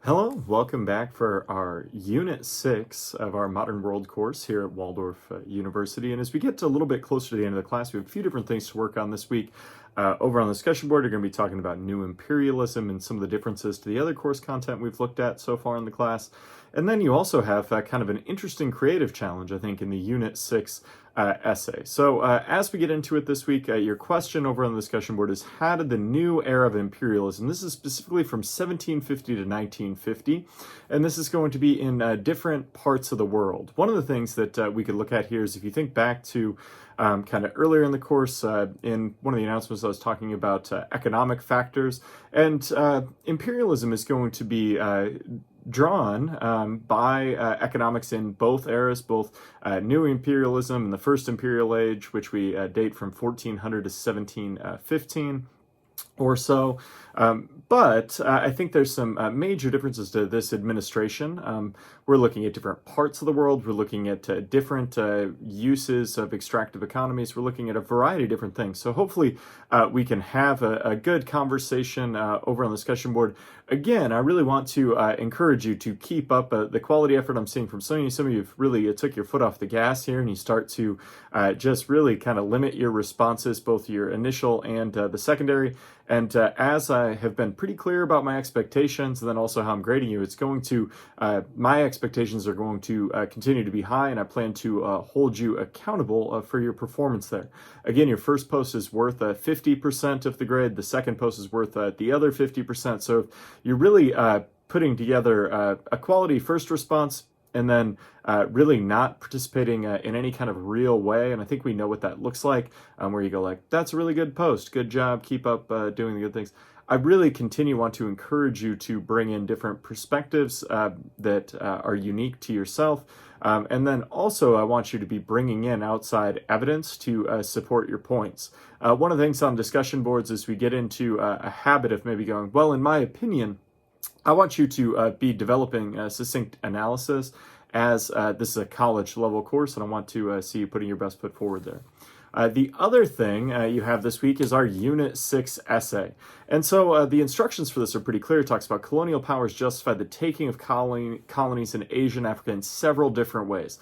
Hello, welcome back for our Unit 6 of our Modern World course here at Waldorf University. And as we get to a little bit closer to the end of the class, we have a few different things to work on this week. Over on the discussion board, we're going to be talking about new imperialism and some of the differences to the other course content we've looked at so far in the class. And then you also have kind of an interesting creative challenge, I think, in the Unit 6 essay. So as we get into it this week, your question over on the discussion board is, how did the new era of imperialism, this is specifically from 1750 to 1950, and this is going to be in different parts of the world. One of the things that we could look at here is if you think back to kind of earlier in the course, in one of the announcements I was talking about economic factors, and imperialism is going to be drawn by economics in both eras, both new imperialism and the first imperial age, which we date from 1400 to 1715 or so. But I think there's some major differences to this administration. We're looking at different parts of the world. We're looking at different uses of extractive economies. We're looking at a variety of different things. So hopefully we can have a good conversation over on the discussion board. Again, I really want to encourage you to keep up the quality effort I'm seeing from some of you. Some of you have really took your foot off the gas here, and you start to just really kind of limit your responses, both your initial and the secondary. And as I have been pretty clear about my expectations, and then also how I'm grading you, it's going to, my expectations are going to continue to be high, and I plan to hold you accountable for your performance there. Again, your first post is worth 50% of the grade. The second post is worth the other 50%. So if you're really putting together a quality first response, and then really not participating in any kind of real way. And I think we know what that looks like, where you go like, that's a really good post, good job, keep up doing the good things. I really want to encourage you to bring in different perspectives that are unique to yourself. And then also I want you to be bringing in outside evidence to support your points. One of the things on discussion boards is we get into a habit of maybe going, well, in my opinion, I want you to be developing succinct analysis as this is a college level course, and I want to see you putting your best foot forward there. The other thing you have this week is our Unit 6 essay. And so the instructions for this are pretty clear. It talks about colonial powers justified the taking of colonies in Asia and Africa in several different ways.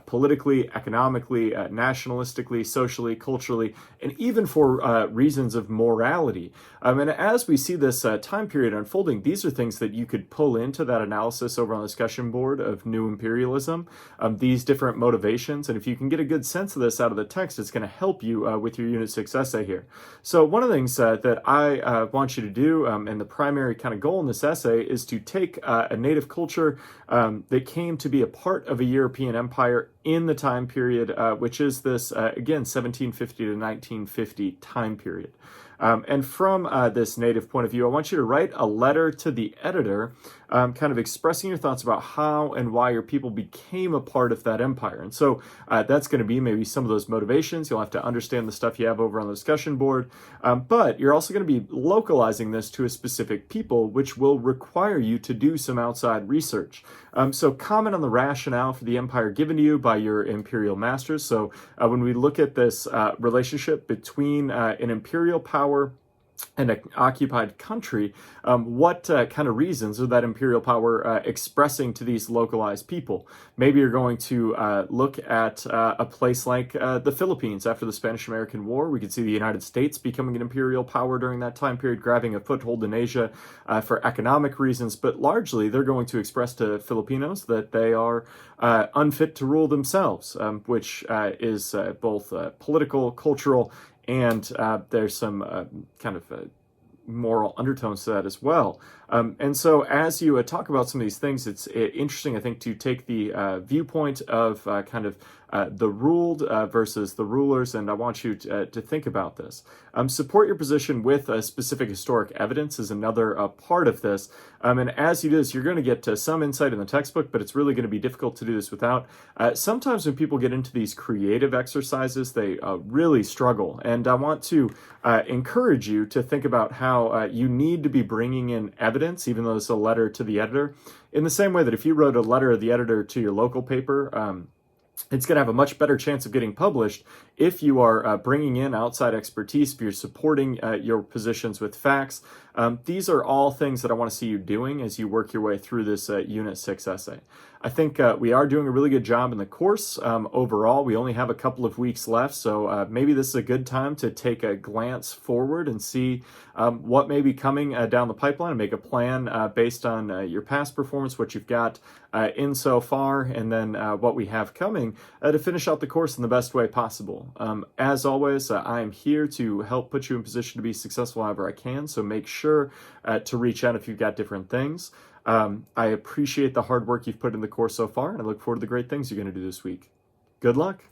Politically, economically, nationalistically, socially, culturally, and even for reasons of morality. And as we see this time period unfolding, these are things that you could pull into that analysis over on the discussion board of new imperialism, these different motivations. And if you can get a good sense of this out of the text, it's going to help you with your Unit 6 essay here. So one of the things that I want you to do, and the primary kind of goal in this essay, is to take a native culture that came to be a part of a European empire in the time period, which is this, again, 1750 to 1950 time period. And from this native point of view, I want you to write a letter to the editor, kind of expressing your thoughts about how and why your people became a part of that empire. And so that's going to be maybe some of those motivations. You'll have to understand the stuff you have over on the discussion board. But you're also going to be localizing this to a specific people, which will require you to do some outside research. So comment on the rationale for the empire given to you by your imperial masters. So when we look at this relationship between an imperial power and an occupied country, what kind of reasons are that imperial power expressing to these localized people? Maybe you're going to look at a place like the Philippines after the Spanish-American War. We could see the United States becoming an imperial power during that time period, grabbing a foothold in Asia for economic reasons, but largely they're going to express to Filipinos that they are unfit to rule themselves, which is both political, cultural, and there's some kind of moral undertones to that as well. And so as you talk about some of these things, it's interesting, I think, to take the viewpoint of kind of the ruled versus the rulers, and I want you to think about this. Support your position with specific historic evidence is another part of this. And as you do this, you're going to get some insight in the textbook, but it's really going to be difficult to do this without. Sometimes when people get into these creative exercises, they really struggle. And I want to encourage you to think about how you need to be bringing in evidence, even though it's a letter to the editor, in the same way that if you wrote a letter to the editor to your local paper, it's going to have a much better chance of getting published if you are bringing in outside expertise, if you're supporting your positions with facts, These are all things that I want to see you doing as you work your way through this Unit 6 essay. I think we are doing a really good job in the course. Overall, we only have a couple of weeks left, so maybe this is a good time to take a glance forward and see what may be coming down the pipeline and make a plan based on your past performance, what you've got in so far, and then what we have coming to finish out the course in the best way possible. As always, I am here to help put you in position to be successful however I can, so make sure to reach out if you've got different things. I appreciate the hard work you've put in the course so far, and I look forward to the great things you're going to do this week. Good luck.